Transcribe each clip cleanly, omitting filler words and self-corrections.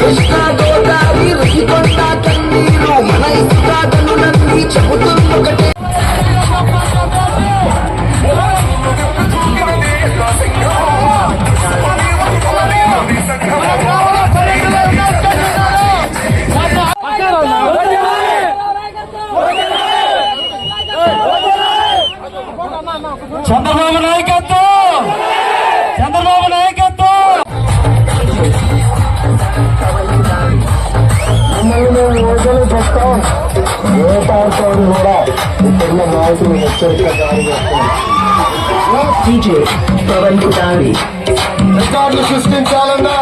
కృష్ణా గోదావరి రుషికొండ కన్నీరు మన ఇష్టాలను నమ్మి చెబుతున్నొకటే. చంద్రబాబు నాయకత్వం, చంద్రబాబు నాయకత్వం. రోజులు చెప్తాం ఏ పార్టీ కూడా ఇప్పుడున్న నాయకులు హెచ్చరిక జారీ చేస్తాం. రికార్డులు సృష్టించాలన్నా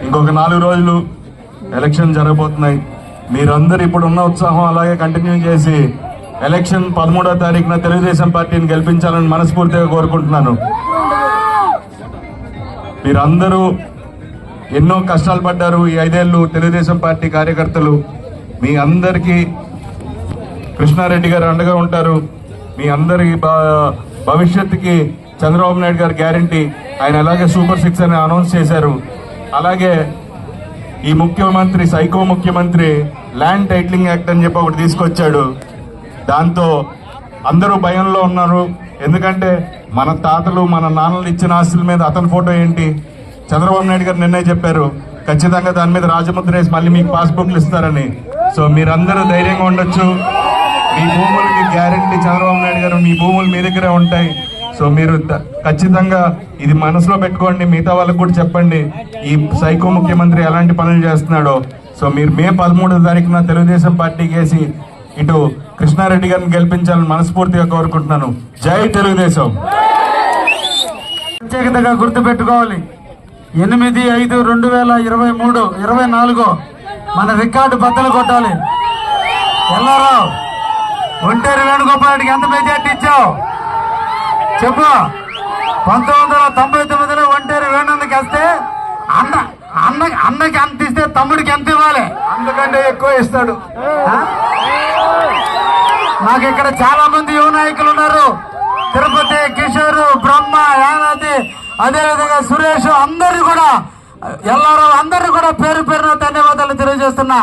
ఇంకొక 4 రోజులు ఎలక్షన్ జరగబోతున్నాయి. మీరందరూ ఇప్పుడున్న ఉత్సాహం అలాగే కంటిన్యూ చేసి ఎలక్షన్ 13వ తారీఖున తెలుగుదేశం పార్టీని గెలిపించాలని మనస్ఫూర్తిగా కోరుకుంటున్నాను. మీరందరూ ఎన్నో కష్టాలు పడ్డారు ఈ 5 ఏళ్ళు తెలుగుదేశం పార్టీ కార్యకర్తలు. మీ అందరికీ కృష్ణారెడ్డి గారు అండగా ఉంటారు. మీ అందరి భవిష్యత్తుకి చంద్రబాబు నాయుడు గారు గ్యారంటీ. ఆయన అలాగే సూపర్ 6 అని అనౌన్స్ చేశారు. అలాగే ఈ ముఖ్యమంత్రి సైకో ముఖ్యమంత్రి ల్యాండ్ టైటిలింగ్ యాక్ట్ అని చెప్పి ఒకటి తీసుకొచ్చాడు. దాంతో అందరూ భయంలో ఉన్నారు. ఎందుకంటే మన తాతలు మన నాన్నలు ఇచ్చిన ఆస్తుల మీద అతని ఫోటో ఏంటి? చంద్రబాబు నాయుడు గారు నిన్నే చెప్పారు ఖచ్చితంగా దాని మీద రాజముద్ర వేసి మళ్ళీ మీకు పాస్బుక్లు ఇస్తారని. సో మీరందరూ ధైర్యంగా ఉండొచ్చు. మీ భూములకి గ్యారంటీ చంద్రబాబు నాయుడు గారు మీ భూములు మీ దగ్గరే ఉంటాయి. సో మీరు ఖచ్చితంగా ఇది మనసులో పెట్టుకోండి. మిగతా వాళ్ళకు కూడా చెప్పండి ఈ సైకో ముఖ్యమంత్రి ఎలాంటి పనులు చేస్తున్నాడో. సో మీరు మే 13వ తారీఖున తెలుగుదేశం పార్టీకి వేసి ఇటు కృష్ణారెడ్డి గారిని గెలిపించాలని మనస్ఫూర్తిగా కోరుకుంటున్నాను. జై తెలుగుదేశం. ప్రత్యేకతగా గుర్తు పెట్టుకోవాలి. 8/5/2023-24 మన రికార్డు బద్దలు కొట్టాలి. ఎల్లారావు ఒంటేరు వేణుగోపాల్ రెడ్డికి ఎంత మెజార్టీ ఇచ్చావు చెప్పు. 1999లో ఒంటేరు వేణుకి వస్తే అన్నకి ఎంత ఇస్తే తమ్ముడికి ఎంత ఇవ్వాలి? అందుకంటే ఎక్కువ ఇస్తాడు. నాకు ఇక్కడ చాలా మంది యువ నాయకులు ఉన్నారు. తిరుపతి, కిషోర్, బ్రహ్మ, యానాది, అదేవిధంగా సురేష్ అందరినీ కూడా ఎల్లారావు అందరినీ కూడా పేరు పేరున ధన్యవాదాలు తెలియజేస్తున్నా.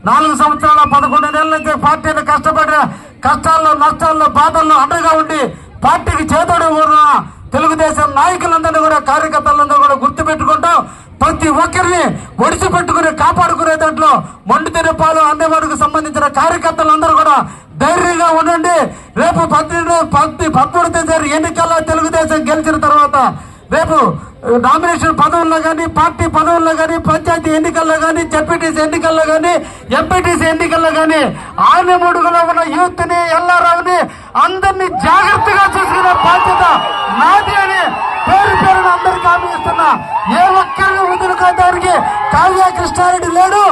4 సంవత్సరాల 11 నెలల నుంచి పార్టీని కష్టపడిన కష్టాల్లో నష్టాల్లో బాధల్లో అండగా ఉండి పార్టీకి చేతోడు ఉన్న తెలుగుదేశం నాయకులందరినీ కూడా కార్యకర్తలందరూ కూడా గుర్తు పెట్టుకుంటాం. ప్రతి ఒక్కరిని ఒడిచి పెట్టుకుని కాపాడుకునే దాంట్లో మొండితెరపాలు అందేవాడికి సంబంధించిన కార్యకర్తలందరూ కూడా ధైర్యంగా ఉండండి. రేపు 13 తేదీ ఎన్నికల్లో తెలుగుదేశం గెలిచిన తర్వాత రేపు నామినేషన్ పదవుల్లో కానీ పార్టీ పదవుల్లో కానీ పంచాయతీ ఎన్నికల్లో కానీ జెడ్పీటీసీ ఎన్నికల్లో కానీ ఎంపీటీసీ ఎన్నికల్లో కానీ ఆనమూడుగులో ఉన్న యూత్ ని ఎల్లారావుని అందరినీ జాగ్రత్తగా చూసుకునే బాధ్యత నాది అని పేరు పేరును అందరికీ హామీ ఇస్తున్నా. ఏ ఒక్కరిని వదులుకోవడానికి కావ్య కృష్ణారెడ్డి లేడు.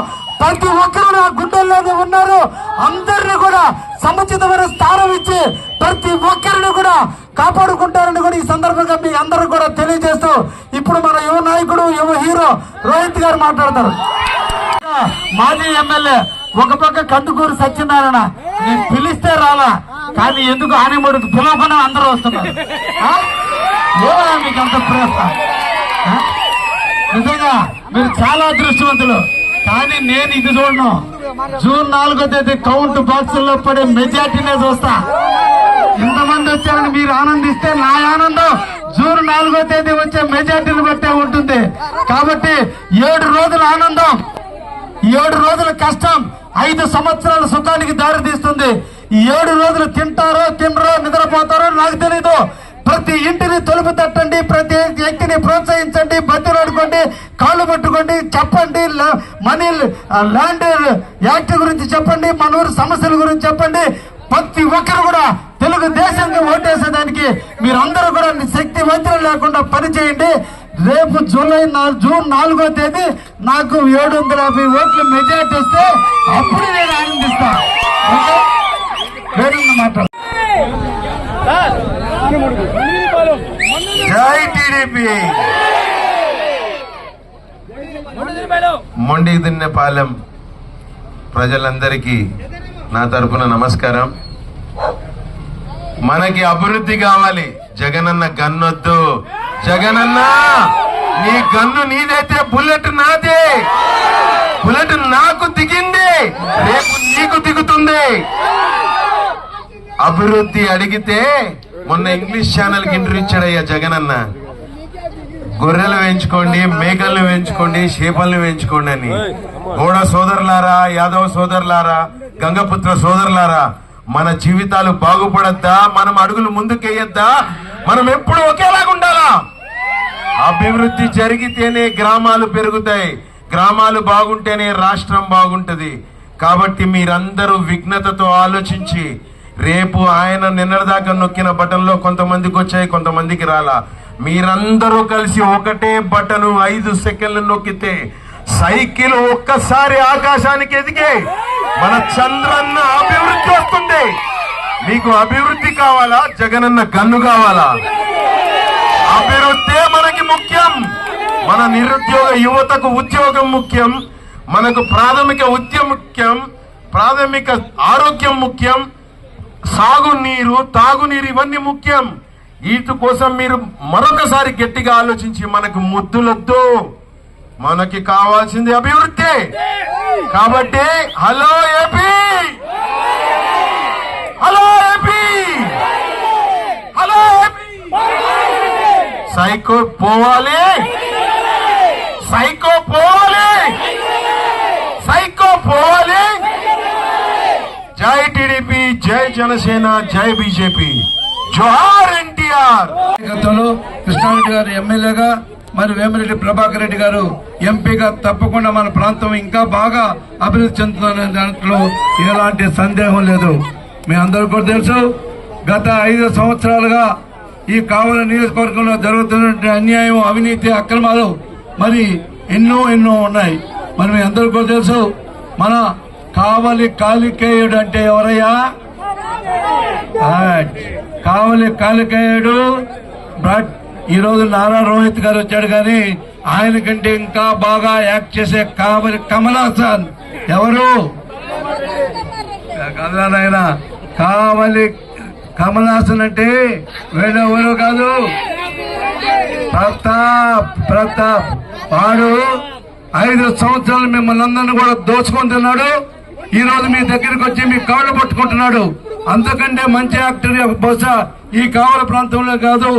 ప్రతి ఒక్కరు నా గుండెల్లోనే ఉన్నారు. అందరినీ కూడా సముచితమైన స్థానం ఇచ్చి ప్రతి ఒక్కరిని కూడా కాపాడుకుంటారని కూడా ఈ సందర్భంగా మీ అందరూ కూడా తెలియజేస్తూ ఇప్పుడు మన యువ నాయకుడు యువ హీరో రోహిత్ గారు మాట్లాడతారు. మాజీ ఎమ్మెల్యే ఒక పక్క కందుకూరు సత్యనారాయణ నేను పిలిస్తే రాలా, కానీ ఎందుకు ఆనిమూడికి పిలవకుండా అందరూ వస్తున్నారు. ఏమన్నా మీకు అంత ప్రేమ? నిజంగా మీరు చాలా అదృష్టవంతులు. కానీ నేను ఇది చూడను. జూన్ 4వ తేదీ కౌంట్ బాక్సుల్లో పడే మెజార్టీనే చూస్తా. ఇంతమంది వచ్చారని మీరు ఆనందిస్తే నా ఆనందం జూన్ 4వ తేదీ వచ్చే మెజార్టీని బట్టే ఉంటుంది. కాబట్టి 7 రోజుల ఆనందం, 7 రోజుల కష్టం 5 సంవత్సరాల సుఖానికి దారి తీస్తుంది. ఈ 7 రోజులు తింటారో తినరో నిద్రపోతారో నాకు తెలీదు. ప్రతి ఇంటిని తలుపు తట్టండి, ప్రతి వ్యక్తిని ప్రోత్సహించండి, బతిలాడుకోండి, కాళ్ళు పట్టుకోండి, చెప్పండి. మనీ ల్యాండ్ యాక్ట్ గురించి చెప్పండి, మన ఊరు సమస్యల గురించి చెప్పండి. ప్రతి ఒక్కరు కూడా తెలుగుదేశానికి ఓటేసేదానికి మీరందరూ కూడా శక్తి వంచన లేకుండా పనిచేయండి. రేపు జూన్ 4వ తేదీ నాకు 750 ఓట్లు మెజార్టీ వస్తే అప్పుడు నేను ఆనందిస్తా. మాట్లాడు. జై టీడీపీ. మొండిదిన్నపాలెం ప్రజలందరికీ నా తరపున నమస్కారం. మనకి అభివృద్ధి కావాలి. జగనన్న గన్నొద్దు. జగనన్న నీ గన్ను నీదైతే బుల్లెట్ నాదే. బుల్లెట్ నాకు దిగింది, రేపు నీకు దిగుతుంది. అభివృద్ధి అడిగితే మొన్న ఇంగ్లీష్ ఛానల్ కి ఇంటర్వ్యూ ఇచ్చాడయ్యా జగనన్న. గొర్రెలు పెంచుకోండి, మేకలను పెంచుకోండి, చేపలను పెంచుకోండి అని. గౌడ సోదరులారా, యాదవ సోదరులారా, గంగపుత్ర సోదరులారా, మన జీవితాలు బాగుపడద్దా? మనం అడుగులు ముందుకేయద్దా? మనం ఎప్పుడు ఒకేలాగా ఉండాలా? అభివృద్ధి జరిగితేనే గ్రామాలు పెరుగుతాయి, గ్రామాలు బాగుంటేనే రాష్ట్రం బాగుంటది. కాబట్టి మీరందరూ విఘ్నతతో ఆలోచించి రేపు ఆయన నిన్నటిదాకా నొక్కిన బటన్లో కొంతమందికి వచ్చాయి, కొంతమందికి రాలా. మీరందరూ కలిసి ఒకటే బటన్ 5 సెకండ్లు నొక్కితే సైకిల్ ఒక్కసారి ఆకాశానికి ఎదిగే మన చంద్రన్న అభివృద్ధి వస్తుంది. మీకు అభివృద్ధి కావాలా? జగనన్న గన్ను కావాలా? అభివృద్ధి మనకి ముఖ్యం. మన నిరుద్యోగ యువతకు ఉద్యోగం ముఖ్యం. మనకు ప్రాథమిక విద్య ముఖ్యం, ప్రాథమిక ఆరోగ్యం ముఖ్యం, సాగునీరు, తాగునీరు ఇవన్నీ ముఖ్యం. వీటి కోసం మీరు మరొకసారి గట్టిగా ఆలోచించి మనకు ముద్దులొద్దు, మనకి కావాల్సింది అభివృద్ధి. కాబట్టి hello AP, hello AP, hello AP. Psycho పోవాలి, సైకో పోవాలి, సైకో పోవాలి. జై టీడీపీ, జై జనసేన, జై బీజేపీ, జోహార్ ఎన్టీఆర్. కృష్ణారెడ్డి గారు ఎమ్మెల్యేగా, మరి వేమిరెడ్డి ప్రభాకర్ రెడ్డి గారు ఎంపీగా తప్పకుండా మన ప్రాంతం ఇంకా బాగా అభివృద్ధి చెందుతున్న దాంట్లో ఎలాంటి సందేహం లేదు. మీ అందరూ కూడా తెలుసు, గత 5 సంవత్సరాలుగా ఈ కావలి నియోజకవర్గంలో జరుగుతున్న అన్యాయం, అవినీతి, అక్రమాలు మరి ఎన్నో ఉన్నాయి. మరి మీ అందరూ కూడా తెలుసు, మన కావలి కాలికేయుడు అంటే ఎవరయ్యా? కావలి కాలికేయుడు. బట్ ఈ రోజు నారా రోహిత్ గారు వచ్చాడు, కానీ ఆయన కంటే ఇంకా బాగా యాక్ట్ చేసే కావలి కమల్ హాసన్. ఎవరు ఆయన? కావలి కమల్ హాసన్ అంటే వేరెవరు కాదు, ప్రతాప్ వాడు 5 సంవత్సరాలు మిమ్మల్ని అందరినీ కూడా దోచుకుంటున్నాడు. ఈ రోజు మీ దగ్గరికి వచ్చి మీ కాళ్ళు పట్టుకుంటున్నాడు. అంతకంటే మంచి యాక్టర్ బహుశా ఈ కావలి ప్రాంతంలో కాదు,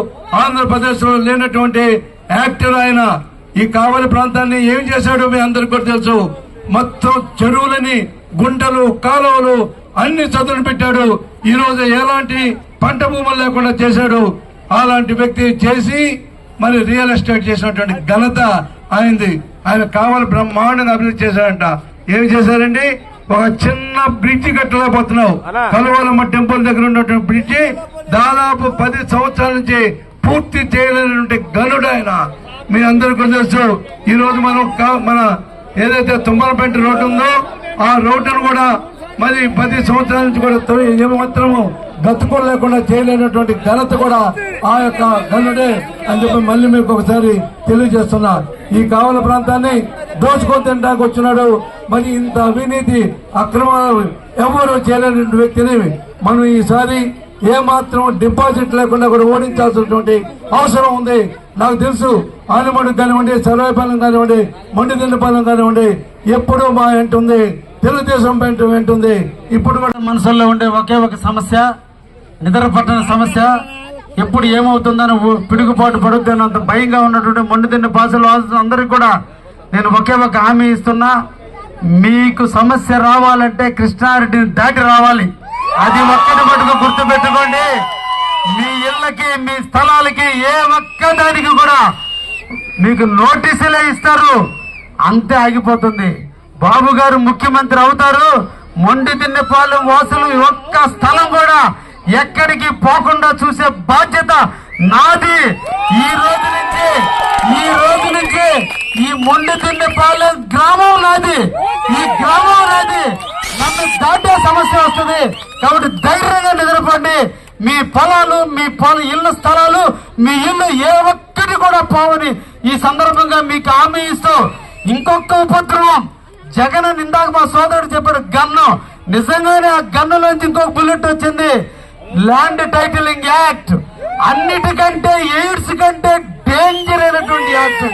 ఆంధ్రప్రదేశ్ లో లేనటువంటి యాక్టర్ ఆయన. ఈ కావలి ప్రాంతాన్ని ఏం చేశాడో మీ అందరికి కూడా తెలుసు. మొత్తం చెరువులని, గుంటలు, కాలువలు అన్ని చదువులు పెట్టాడు. ఈ రోజు ఎలాంటి పంట భూములు లేకుండా చేశాడు. అలాంటి వ్యక్తి చేసి మరి రియల్ ఎస్టేట్ చేసినటువంటి ఘనత ఆయనది. ఆయన కావలి బ్రహ్మాండంగా అభివృద్ధి చేశాడంట. ఏమి చేశారండి? ఒక చిన్న బ్రిడ్జి కట్టలేకపోతున్నావు. కలువలమ్మ టెంపుల్ దగ్గర ఉన్నటువంటి బ్రిడ్జి దాదాపు 10 సంవత్సరాల నుంచి పూర్తి చేయలేనటువంటి గనుడు ఆయన. మీ అందరికీ తెలుసు. ఈ రోజు మన ఏదైతే తుమ్మలపేట రోడ్డు ఉందో ఆ రోడ్డును కూడా మరి 10 సంవత్సరాల నుంచి కూడా ఏమాత్రము గతుకులు లేకుండా చేయలేనటువంటి ఘనత కూడా ఆ యొక్క గనుడే అని చెప్పి మళ్ళీ మీకు ఒకసారి తెలియజేస్తున్నా. ఈ కావలి ప్రాంతాన్ని దోచుకొని తినడానికి వచ్చినాడు. మరి ఇంత అవినీతి అక్రమాలు ఎవరు చేయలేనటువంటి వ్యక్తిని మనం ఈసారి ఏమాత్రం డిపాజిట్ లేకుండా కూడా ఓడించాల్సినటువంటి అవసరం ఉంది. నాకు తెలుసు ఆనమడుగు కానివ్వండి, సర్వేపాలెం కానివ్వండి, మొండిదిండపాలెం కానివ్వండి, ఎప్పుడూ మా వెంటుంది, తెలుగుదేశం వెంటుంది. ఇప్పుడు కూడా మనసుల్లో ఉండే ఒకే ఒక సమస్య, నిద్ర పట్టణ సమస్య. ఎప్పుడు ఏమవుతుందని పిడుగుపాటు పడుతుందని అంత భయంగా ఉన్నటువంటి మొండిదిండి భాషలు అందరికి కూడా నేను ఒకే ఒక హామీ ఇస్తున్నా. మీకు సమస్య రావాలంటే కృష్ణారెడ్డిని దాటి రావాలి. అది ఒక్కటి మటుకు గుర్తు పెట్టుకోండి. మీ ఇళ్ళకి, మీ స్థలాలకి ఏ ఒక్కదానికి కూడా మీకు నోటీసులే ఇస్తారు, అంతే ఆగిపోతుంది. బాబు గారు ముఖ్యమంత్రి అవుతారు. మొండిదిన్నపాలెం వాసులు ఒక్క స్థలం కూడా ఎక్కడికి పోకుండా చూసే బాధ్యత నాది. ఈ రోజు నుంచి ఈ మొండిదిన్నపాలెం గ్రామం నాది, ఈ గ్రామం నాది. నన్ను దాటే సమస్య వస్తుంది కాబట్టి ధైర్యంగా నిద్రపోండి. మీ పొలాలు, మీ ఇళ్ళ స్థలాలు, మీ ఇల్లు ఏ ఒక్కటి కూడా పోవని ఈ సందర్భంగా మీకు హామీ ఇస్తూ, ఇంకొక ఉపద్రవం జగన్ ఇందాక మా సోదరుడు చెప్పాడు గన్ను, నిజంగానే ఆ గన్నులోంచి ఇంకొక బుల్లెట్ వచ్చింది. ల్యాండ్ టైటిలింగ్ యాక్ట్ అన్నిటికంటే, ఎయిడ్స్ కంటే డేంజర్ అయినటువంటి యాక్ట్.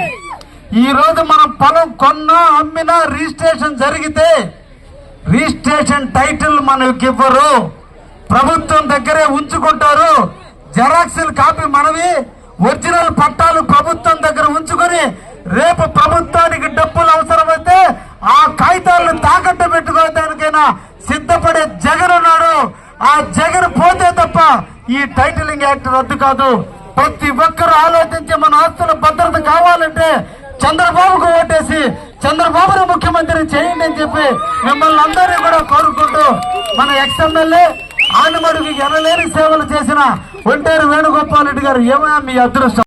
ఈ రోజు మనం పొలం కొన్నా, అమ్మినా, రిజిస్ట్రేషన్ జరిగితే రిజిస్ట్రేషన్ టైటిల్ మనకి ఇవ్వరు, ప్రభుత్వం దగ్గరే ఉంచుకుంటారు. జెరాక్స్ కాపీ మనవి, ఒరిజినల్ పట్టాలు ప్రభుత్వం దగ్గర ఉంచుకొని రేపు ప్రభుత్వానికి డబ్బులు అవసరమైతే ఆ కాగితాలను తాకట్టు పెట్టుకోవడానికైనా సిద్ధపడే జగన్ ఉన్నాడు. ఆ జగన్ పోతే తప్ప ఈ టైటిలింగ్ యాక్ట్ రద్దు కాదు. ప్రతి ఒక్కరూ ఆలోచించి మన ఆస్తుల భద్రత కావాలంటే చంద్రబాబుకు ఓటేసి చంద్రబాబును ముఖ్యమంత్రి చేయండి అని చెప్పి మిమ్మల్ని అందరినీ కూడా కోరుకుంటూ, మన ఎక్స్ఎమ్మెల్యే ఆనమడుగుకి ఎనలేని సేవలు చేసిన ఒంటేరు వేణుగోపాల్ రెడ్డి గారు, ఏమైనా మీ అదృష్టం.